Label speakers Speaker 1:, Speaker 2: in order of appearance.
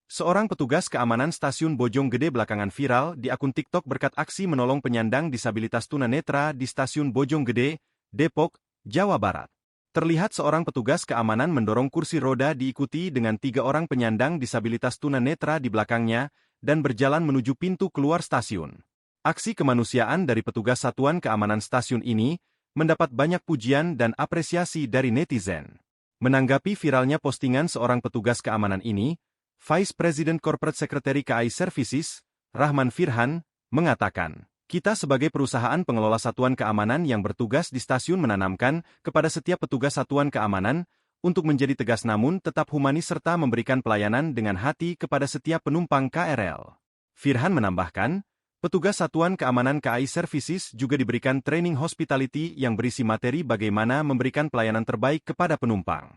Speaker 1: Seorang petugas keamanan stasiun Bojonggede belakangan viral di akun TikTok berkat aksi menolong penyandang disabilitas tunanetra di stasiun Bojonggede, Depok, Jawa Barat. Terlihat seorang petugas keamanan mendorong kursi roda diikuti dengan 3 orang penyandang disabilitas tunanetra di belakangnya dan berjalan menuju pintu keluar stasiun. Aksi kemanusiaan dari petugas Satuan Keamanan Stasiun ini mendapat banyak pujian dan apresiasi dari netizen. Menanggapi viralnya postingan seorang petugas keamanan ini, Vice President Corporate Secretary KAI Services, Rahman Firhan, mengatakan, "Kita sebagai perusahaan pengelola satuan keamanan yang bertugas di stasiun menanamkan kepada setiap petugas satuan keamanan untuk menjadi tegas namun tetap humanis serta memberikan pelayanan dengan hati kepada setiap penumpang KRL." Firhan menambahkan, petugas satuan keamanan KAI Services juga diberikan training hospitality yang berisi materi bagaimana memberikan pelayanan terbaik kepada penumpang.